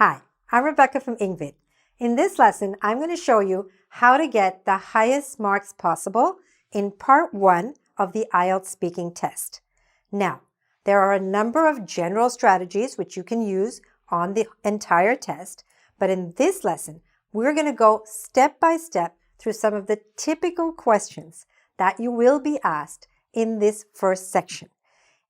Hi, I'm Rebecca from Engvid. In this lesson, I'm going to show you how to get the highest marks possible in part 1 of the IELTS speaking test. Now, there are a number of general strategies which you can use on the entire test, but in this lesson, we're going to go step by step through some of the typical questions that you will be asked in this first section.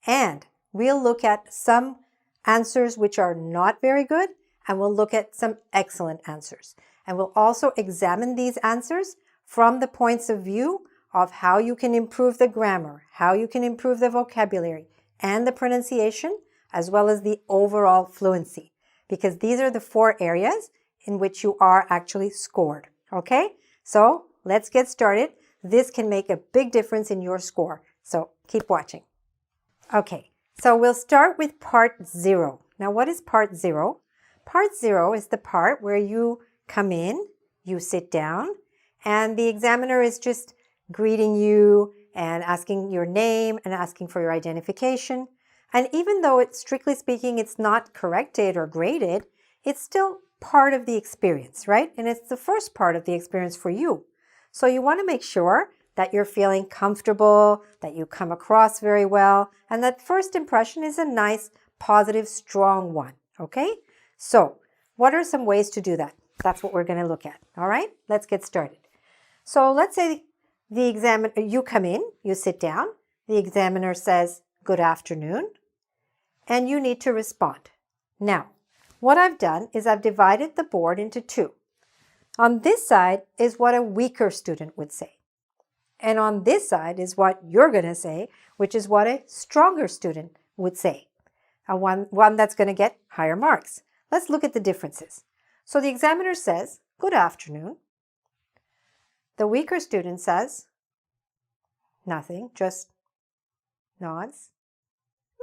And we'll look at some answers which are not very good, and we'll look at some excellent answers. And we'll also examine these answers from the points of view of how you can improve the grammar, how you can improve the vocabulary and the pronunciation, as well as the overall fluency, because these are the 4 areas in which you are actually scored. Okay? So let's get started. This can make a big difference in your score. So keep watching. Okay, so we'll start with part 0. Now, what is part 0? Part 0 is the part where you come in, you sit down, and the examiner is just greeting you and asking your name and asking for your identification. And even though it's strictly speaking, it's not corrected or graded, it's still part of the experience, right? And it's the first part of the experience for you. So you want to make sure that you're feeling comfortable, that you come across very well, and that first impression is a nice, positive, strong one, okay? So what are some ways to do that? That's what we're going to look at, all right? Let's get started. So let's say you come in, you sit down, the examiner says, "Good afternoon," and you need to respond. Now, what I've done is I've divided the board into 2. On this side is what a weaker student would say. And on this side is what you're going to say, which is what a stronger student would say. One that's going to get higher marks. Let's look at the differences. So the examiner says, "Good afternoon." The weaker student says nothing, just nods.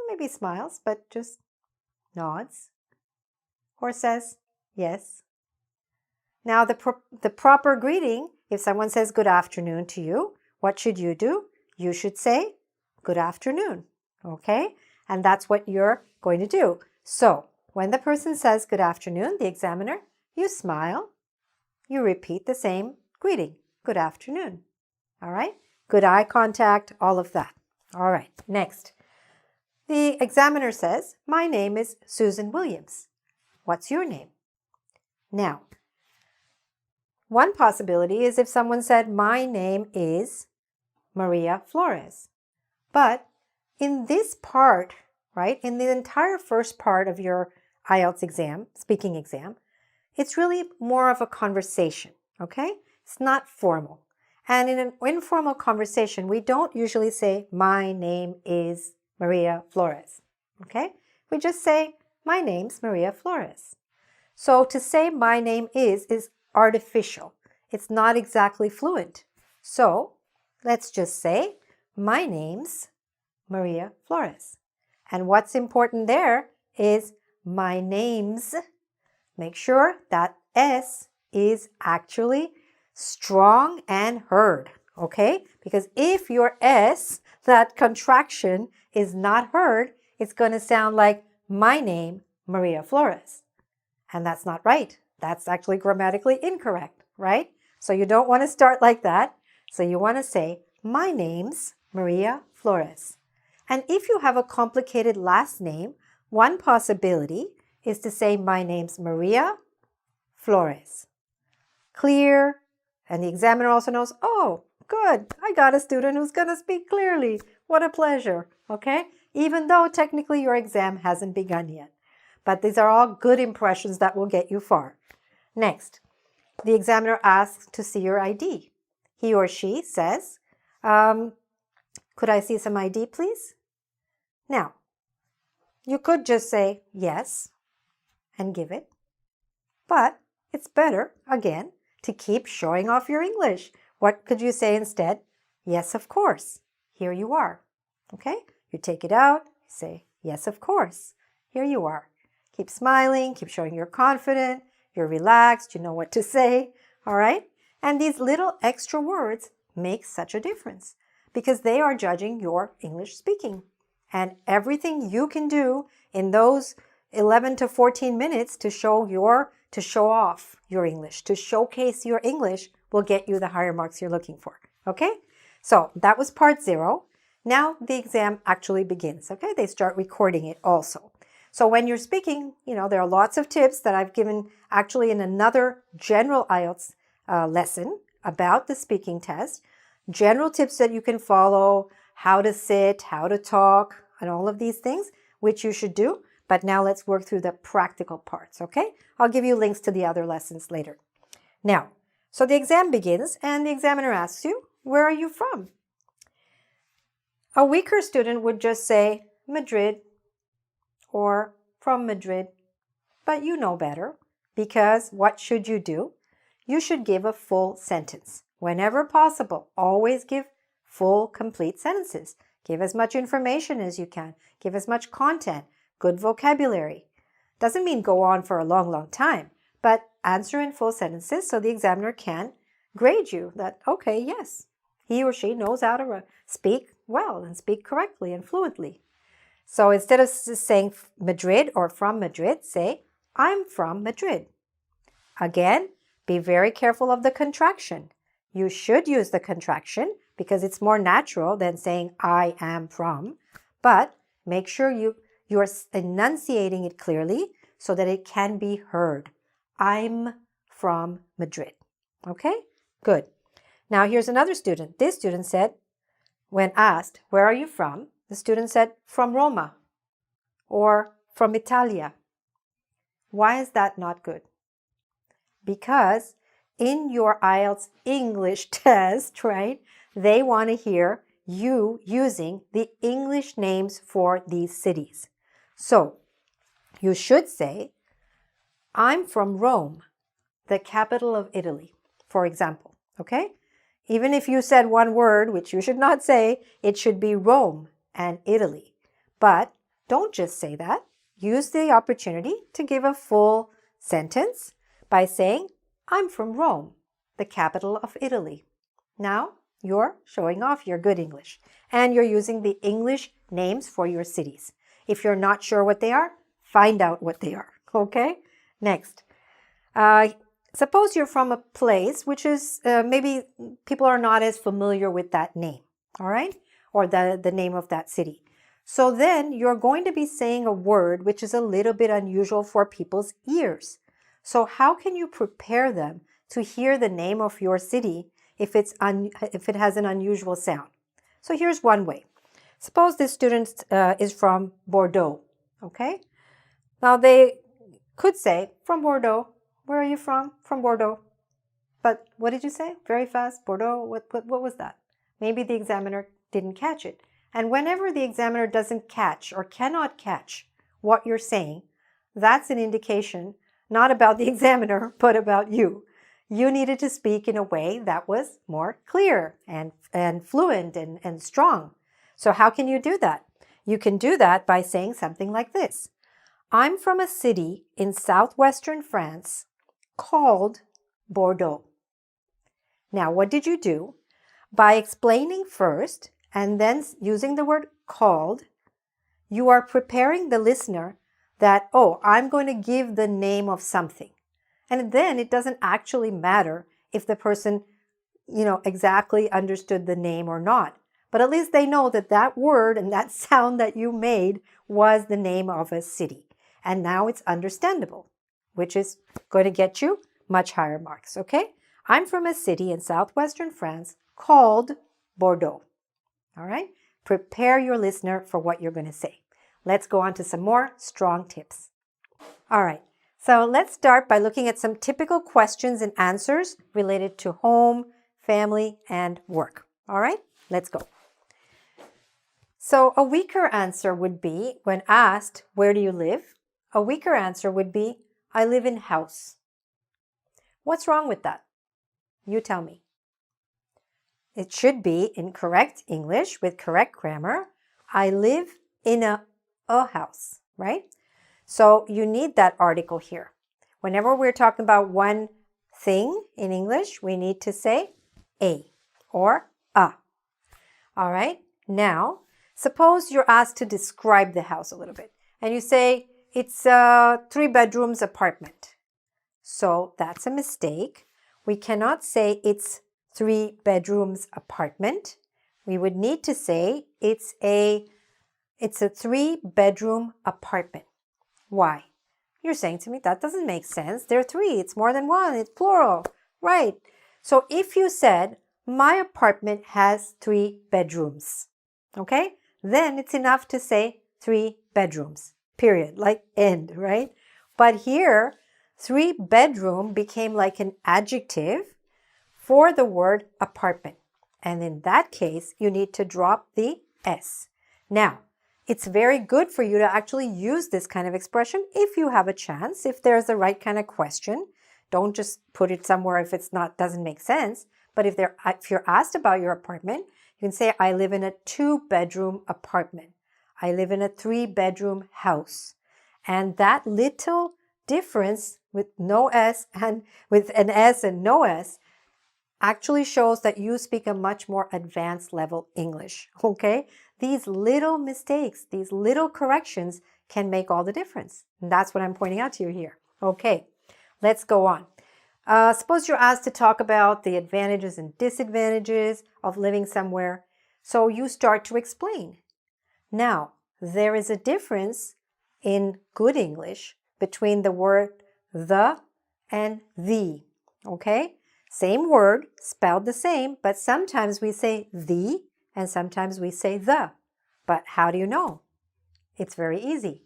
Maybe smiles, but just nods. Or says yes. Now the proper greeting, if someone says good afternoon to you, what should you do? You should say good afternoon, okay? And that's what you're going to do. So when the person says good afternoon, the examiner, you smile, you repeat the same greeting, good afternoon, all right? Good eye contact, all of that. All right, next. The examiner says, "My name is Susan Williams. What's your name?" Now, one possibility is if someone said, "My name is Maria Flores." But in this part, right, in the entire first part of your IELTS exam, speaking exam, it's really more of a conversation, okay? It's not formal. And in an informal conversation, we don't usually say, "My name is Maria Flores," okay? We just say, "My name's Maria Flores." So to say "my name is artificial. It's not exactly fluent. So let's just say, "My name's Maria Flores." And what's important there is "my name's." Make sure that S is actually strong and heard, okay? Because if your S, that contraction, is not heard, it's going to sound like "my name, Maria Flores." And that's not right. That's actually grammatically incorrect, right? So you don't want to start like that. So you want to say, "My name's Maria Flores." And if you have a complicated last name, one possibility is to say, "My name's Maria Flores." Clear. And the examiner also knows, "Oh, good. I got a student who's going to speak clearly. What a pleasure." Okay? Even though technically your exam hasn't begun yet. But these are all good impressions that will get you far. Next, the examiner asks to see your ID. He or she says, "Could I see some ID, please?" Now, you could just say yes and give it. But it's better, again, to keep showing off your English. What could you say instead? "Yes, of course. Here you are." Okay? You take it out, say, "Yes, of course. Here you are." Keep smiling, keep showing you're confident, you're relaxed, you know what to say, all right? And these little extra words make such a difference because they are judging your English speaking. And everything you can do in those 11 to 14 minutes to show off your English, to showcase your English will get you the higher marks you're looking for. Okay? So that was part 0. Now the exam actually begins. Okay? They start recording it also. So when you're speaking, there are lots of tips that I've given actually in another general IELTS lesson about the speaking test. General tips that you can follow, how to sit, how to talk, and all of these things, which you should do. But now let's work through the practical parts, okay? I'll give you links to the other lessons later. Now, so the exam begins and the examiner asks you, where are you from? A weaker student would just say Madrid or from Madrid, but you know better, because what should you do? You should give a full sentence. Whenever possible, always give full, complete sentences. Give as much information as you can. Give as much content, good vocabulary. Doesn't mean go on for a long, long time, but answer in full sentences so the examiner can grade you that, okay, yes, he or she knows how to speak well and speak correctly and fluently. So instead of saying Madrid or from Madrid, say, I'm from Madrid. Again, be very careful of the contraction. You should use the contraction because it's more natural than saying I am from, but make sure you're enunciating it clearly so that it can be heard. I'm from Madrid. Okay, good. Now here's another student. This student said, when asked, where are you from? The student said, from Roma or from Italia. Why is that not good? Because in your IELTS English test, right, they want to hear you using the English names for these cities. So you should say, I'm from Rome, the capital of Italy, for example, okay? Even if you said one word, which you should not say, it should be Rome and Italy. But don't just say that. Use the opportunity to give a full sentence by saying, I'm from Rome, the capital of Italy. Now you're showing off your good English and you're using the English names for your cities. If you're not sure what they are, find out what they are, okay? Next, suppose you're from a place which is maybe people are not as familiar with that name, all right? Or the name of that city. So then you're going to be saying a word which is a little bit unusual for people's ears. So how can you prepare them to hear the name of your city if it has an unusual sound? So here's one way. Suppose this student is from Bordeaux, okay? Now they could say, from Bordeaux. Where are you from? From Bordeaux. But what did you say? Very fast. Bordeaux, what was that? Maybe the examiner didn't catch it. And whenever the examiner doesn't catch or cannot catch what you're saying, that's an indication not about the examiner, but about you. You needed to speak in a way that was more clear and fluent and strong. So how can you do that? You can do that by saying something like this. I'm from a city in southwestern France called Bordeaux. Now, what did you do? By explaining first and then using the word called, you are preparing the listener that, oh, I'm going to give the name of something. And then it doesn't actually matter if the person, exactly understood the name or not. But at least they know that that word and that sound that you made was the name of a city. And now it's understandable, which is going to get you much higher marks, okay? I'm from a city in southwestern France called Bordeaux. All right? Prepare your listener for what you're going to say. Let's go on to some more strong tips. All right, so let's start by looking at some typical questions and answers related to home, family, and work. All right, let's go. So a weaker answer would be, when asked, where do you live? A weaker answer would be, I live in house. What's wrong with that? You tell me. It should be in correct English with correct grammar. I live in a house, right? So you need that article here. Whenever we're talking about one thing in English, we need to say a or a. All right? Now, suppose you're asked to describe the house a little bit. And you say, it's a 3-bedrooms apartment. So that's a mistake. We cannot say it's 3-bedrooms apartment. We would need to say it's a 3-bedroom apartment. Why? You're saying to me, that doesn't make sense. There are 3. It's more than 1. It's plural. Right. So if you said, my apartment has 3 bedrooms, okay? Then it's enough to say 3 bedrooms, period, like end, right? But here, 3-bedroom became like an adjective for the word apartment. And in that case, you need to drop the S. Now, it's very good for you to actually use this kind of expression if you have a chance, if there's the right kind of question. Don't just put it somewhere if it's not, doesn't make sense. But if you're asked about your apartment, you can say, I live in a 2-bedroom apartment. I live in a 3-bedroom house. And that little difference with no S and with an S and no S actually shows that you speak a much more advanced level English, okay? These little mistakes, these little corrections can make all the difference. And that's what I'm pointing out to you here. Okay, let's go on. Suppose you're asked to talk about the advantages and disadvantages of living somewhere. So you start to explain. Now, there is a difference in good English between the word the and the, okay? Same word, spelled the same, but sometimes we say the and sometimes we say the. But how do you know? It's very easy.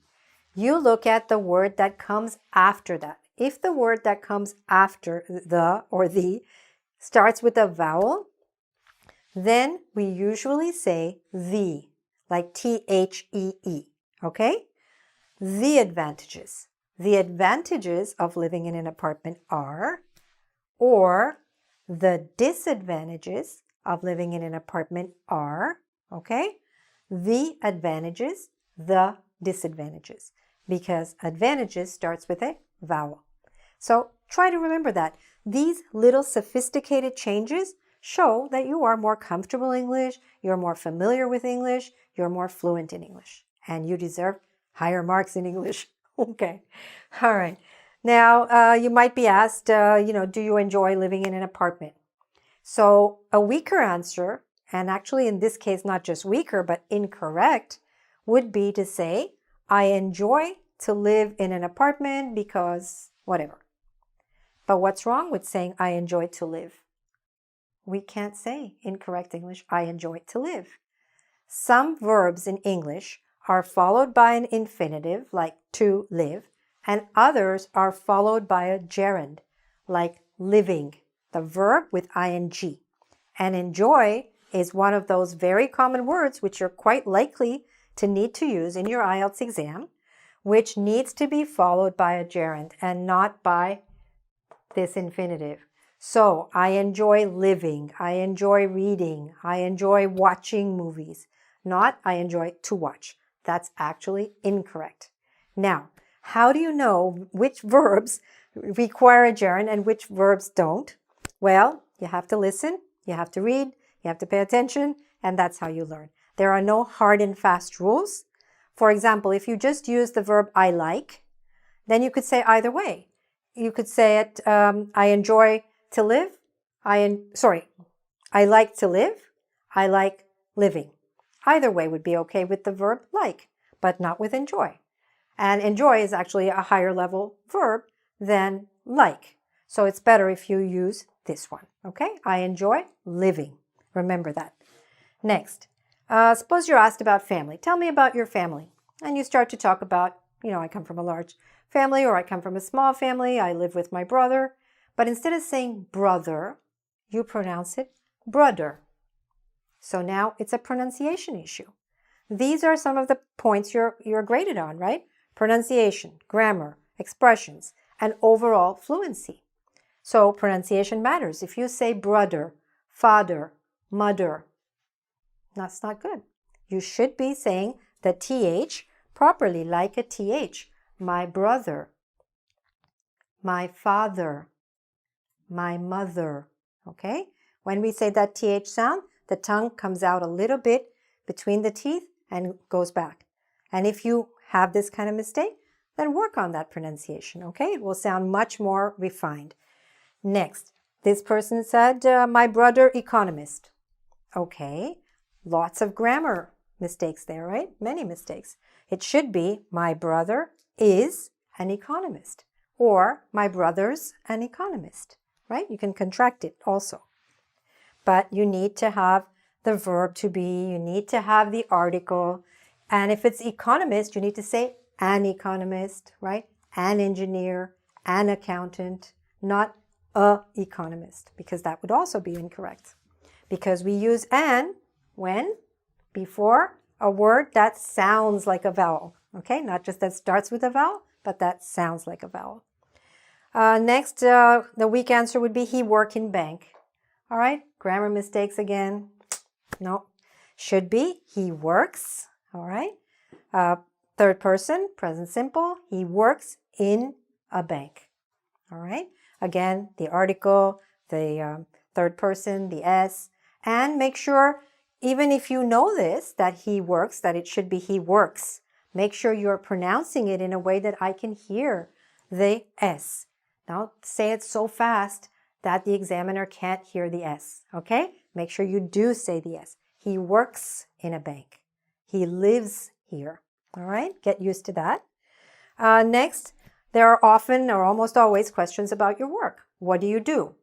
You look at the word that comes after that. If the word that comes after the or the starts with a vowel, then we usually say the, like T-H-E-E, okay? The advantages. The advantages of living in an apartment are, or the disadvantages of living in an apartment are, okay? The advantages, the disadvantages, because advantages starts with a vowel. So try to remember that. These little sophisticated changes show that you are more comfortable in English, you're more familiar with English, you're more fluent in English, and you deserve higher marks in English. Okay. All right. Now, you might be asked, do you enjoy living in an apartment? So a weaker answer, and actually in this case, not just weaker, but incorrect, would be to say, I enjoy to live in an apartment because whatever. But what's wrong with saying I enjoy to live? We can't say in correct English, I enjoy to live. Some verbs in English are followed by an infinitive, like to live, and others are followed by a gerund, like living, the verb with ing. And enjoy is one of those very common words which you're quite likely to need to use in your IELTS exam, which needs to be followed by a gerund and not by this infinitive. So, I enjoy living, I enjoy reading, I enjoy watching movies, not I enjoy to watch. That's actually incorrect. Now, how do you know which verbs require a gerund and which verbs don't? Well, you have to listen, you have to read, you have to pay attention, and that's how you learn. There are no hard and fast rules. For example, if you just use the verb I like, then you could say either way. You could say it, I enjoy to live. I like to live. I like living. Either way would be okay with the verb like, but not with enjoy. And enjoy is actually a higher level verb than like. So it's better if you use this one, okay? I enjoy living. Remember that. Next, suppose you're asked about family. Tell me about your family. And you start to talk about, I come from a large family or I come from a small family. I live with my brother. But instead of saying brother, you pronounce it brudder. So now it's a pronunciation issue. These are some of the points you're graded on, right? Pronunciation, grammar, expressions, and overall fluency. So pronunciation matters. If you say brother, father, mother, that's not good. You should be saying the TH properly, like a TH. My brother, my father, my mother, okay? When we say that TH sound, the tongue comes out a little bit between the teeth and goes back. And if you have this kind of mistake, then work on that pronunciation, okay? It will sound much more refined. Next, this person said, my brother economist. Okay, lots of grammar mistakes there, right? Many mistakes. It should be, my brother is an economist, or my brother's an economist, right? You can contract it also. But you need to have the verb to be, you need to have the article, and if it's economist, you need to say an economist, right? An engineer, an accountant, not a economist, because that would also be incorrect. Because we use an when before a word that sounds like a vowel, okay? Not just that starts with a vowel, but that sounds like a vowel. Next, the weak answer would be he work in bank. All right, grammar mistakes again. No, should be he works. All right, third person, present simple. He works in a bank. All right, again, the article, the third person, the S, and make sure, even if you know this, that he works, that it should be he works. Make sure you're pronouncing it in a way that I can hear the S. Don't say it so fast that the examiner can't hear the S, okay? Make sure you do say the S. He works in a bank. He lives here, all right? Get used to that. Next, there are often or almost always questions about your work. What do you do?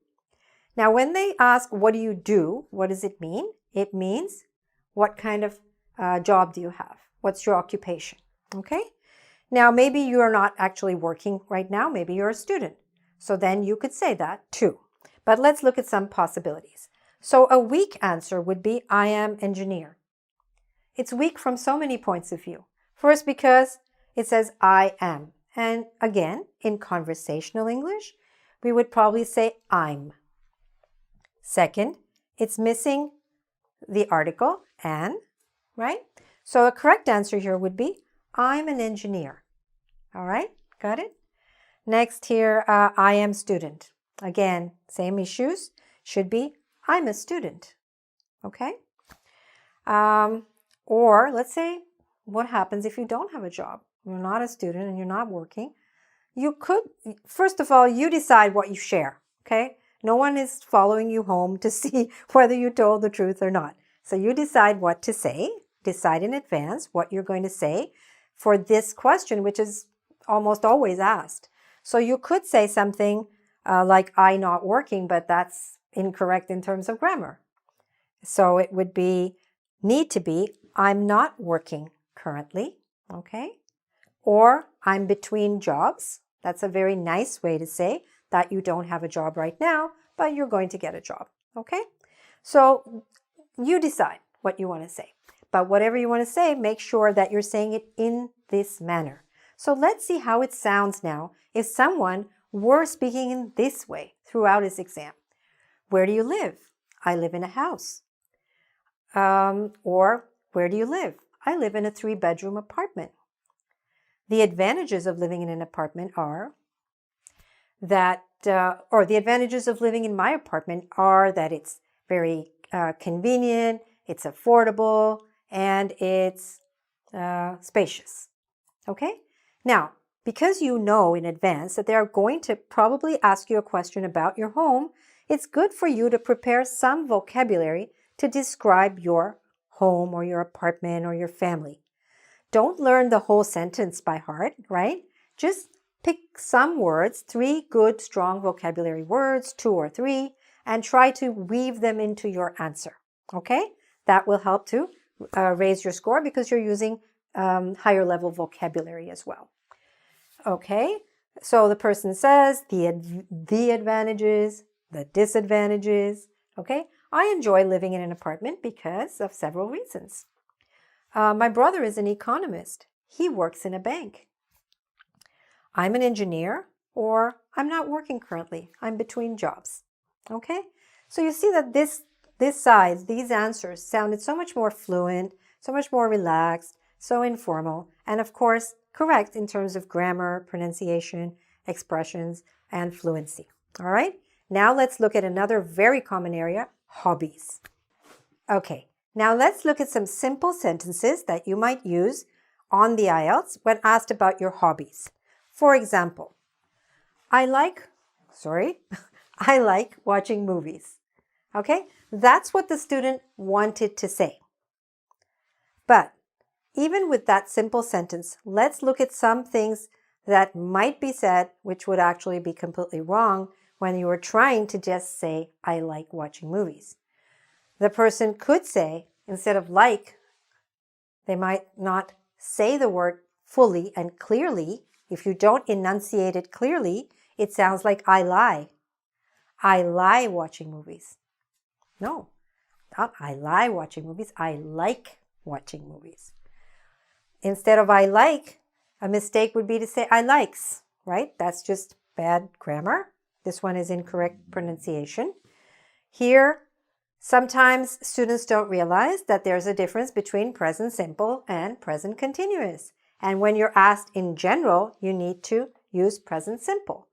Now, when they ask, what do you do? What does it mean? It means, what kind of job do you have? What's your occupation? Okay? Now, maybe you are not actually working right now. Maybe you're a student. So then you could say that too. But let's look at some possibilities. So a weak answer would be, I am engineer. It's weak from so many points of view. First, because it says I am. And again, in conversational English, we would probably say I'm. Second, it's missing the article an, right? So a correct answer here would be, I'm an engineer. All right, got it? Next here, I am student. Again, same issues. Should be, I'm a student. Okay? Or let's say, what happens if you don't have a job? You're not a student and you're not working. You could, first of all, you decide what you share. Okay? No one is following you home to see whether you told the truth or not. So you decide what to say. Decide in advance what you're going to say for this question, which is almost always asked. So you could say something like I not working, but that's incorrect in terms of grammar. So it would be, need to be, I'm not working currently, okay? Or I'm between jobs. That's a very nice way to say that you don't have a job right now, but you're going to get a job, okay? So you decide what you want to say. But whatever you want to say, make sure that you're saying it in this manner. So let's see how it sounds now if someone were speaking in this way throughout his exam. Where do you live? I live in a house. Or where do you live? I live in a 3-bedroom apartment. The advantages of living in an apartment are that, or the advantages of living in my apartment are that it's very convenient, it's affordable, and it's spacious. Okay? Now, because you know in advance that they are going to probably ask you a question about your home, it's good for you to prepare some vocabulary to describe your home or your apartment or your family. Don't learn the whole sentence by heart, right? Just pick some words, 3 good, strong vocabulary words, 2 or 3, and try to weave them into your answer, okay? That will help to raise your score because you're using higher level vocabulary as well. Okay, so the person says the advantages, the disadvantages, okay? I enjoy living in an apartment because of several reasons. My brother is an economist. He works in a bank. I'm an engineer, or I'm not working currently. I'm between jobs. Okay? So you see that these answers sounded so much more fluent, so much more relaxed, so informal, and of course, correct in terms of grammar, pronunciation, expressions, and fluency. All right? Now let's look at another very common area, hobbies. Okay, now let's look at some simple sentences that you might use on the IELTS when asked about your hobbies. For example, I like watching movies. Okay, that's what the student wanted to say. But even with that simple sentence, let's look at some things that might be said, which would actually be completely wrong when you were trying to just say, I like watching movies. The person could say, instead of like, they might not say the word fully and clearly. If you don't enunciate it clearly, it sounds like I lie. I lie watching movies. No, not I lie watching movies. I like watching movies. Instead of I like, a mistake would be to say I likes, right? That's just bad grammar. This one is incorrect pronunciation. Here, sometimes students don't realize that there's a difference between present simple and present continuous. And when you're asked in general, you need to use present simple.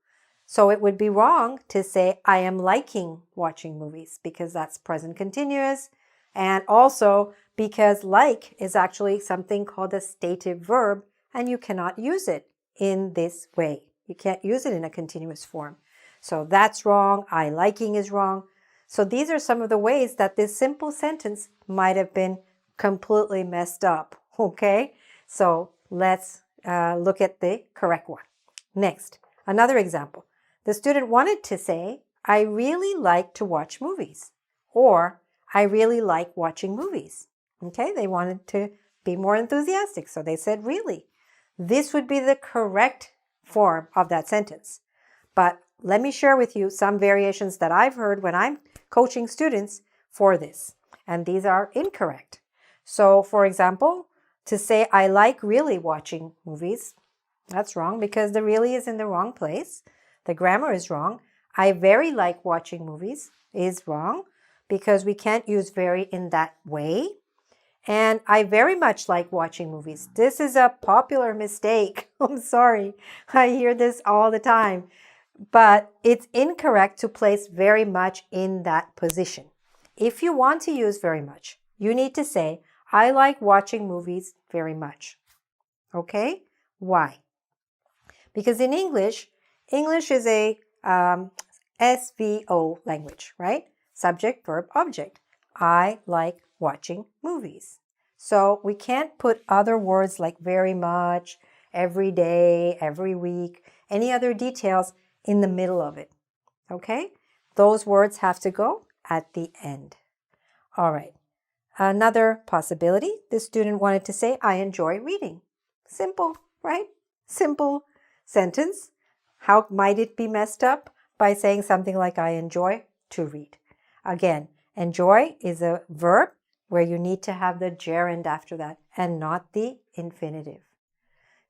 So it would be wrong to say, I am liking watching movies, because that's present continuous. And also because like is actually something called a stative verb, and you cannot use it in this way. You can't use it in a continuous form. So that's wrong. I liking is wrong. So these are some of the ways that this simple sentence might have been completely messed up. Okay? So let's look at the correct one. Next, another example. The student wanted to say, I really like to watch movies, or I really like watching movies. Okay, they wanted to be more enthusiastic, so they said really. This would be the correct form of that sentence. But let me share with you some variations that I've heard when I'm coaching students for this, and these are incorrect. So, for example, to say I like really watching movies, that's wrong because the really is in the wrong place. The grammar is wrong. I very like watching movies is wrong because we can't use very in that way. And I very much like watching movies. This is a popular mistake. I'm sorry. I hear this all the time. But it's incorrect to place very much in that position. If you want to use very much, you need to say, I like watching movies very much. Okay? Why? Because in English is a SVO language, right? Subject, verb, object. I like watching movies. So we can't put other words like very much, every day, every week, any other details in the middle of it. Okay? Those words have to go at the end. All right. Another possibility, the student wanted to say, I enjoy reading. Simple, right? Simple sentence. How might it be messed up? By saying something like, I enjoy to read. Again, enjoy is a verb where you need to have the gerund after that and not the infinitive.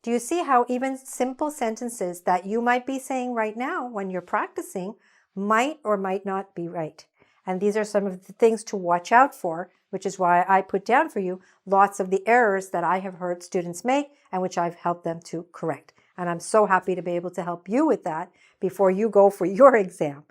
Do you see how even simple sentences that you might be saying right now when you're practicing might or might not be right? And these are some of the things to watch out for, which is why I put down for you lots of the errors that I have heard students make and which I've helped them to correct. And I'm so happy to be able to help you with that before you go for your exam.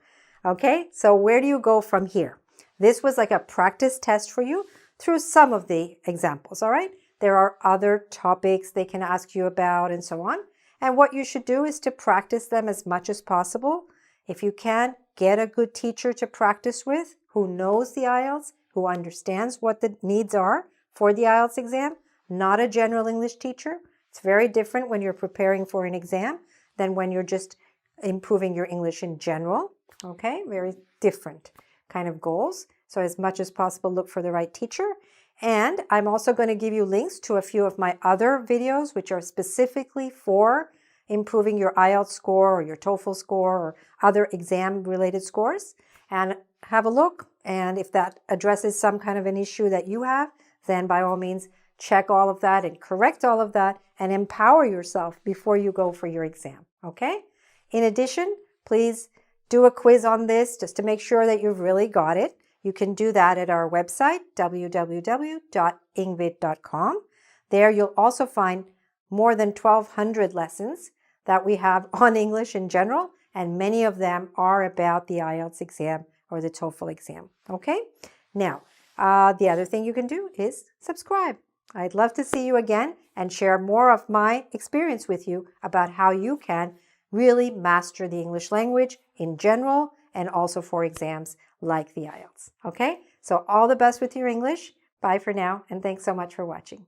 Okay, so where do you go from here? This was like a practice test for you through some of the examples, all right? There are other topics they can ask you about and so on. And what you should do is to practice them as much as possible. If you can, get a good teacher to practice with who knows the IELTS, who understands what the needs are for the IELTS exam, not a general English teacher. It's very different when you're preparing for an exam than when you're just improving your English in general. Okay, very different kind of goals. So as much as possible, look for the right teacher. And I'm also going to give you links to a few of my other videos, which are specifically for improving your IELTS score or your TOEFL score or other exam-related scores. And have a look. And if that addresses some kind of an issue that you have, then by all means, check all of that and correct all of that and empower yourself before you go for your exam. Okay? In addition, please do a quiz on this just to make sure that you've really got it. You can do that at our website, www.ingvid.com. There you'll also find more than 1,200 lessons that we have on English in general, and many of them are about the IELTS exam or the TOEFL exam. Okay? Now, the other thing you can do is subscribe. I'd love to see you again and share more of my experience with you about how you can really master the English language in general and also for exams like the IELTS. Okay? So all the best with your English. Bye for now, and thanks so much for watching.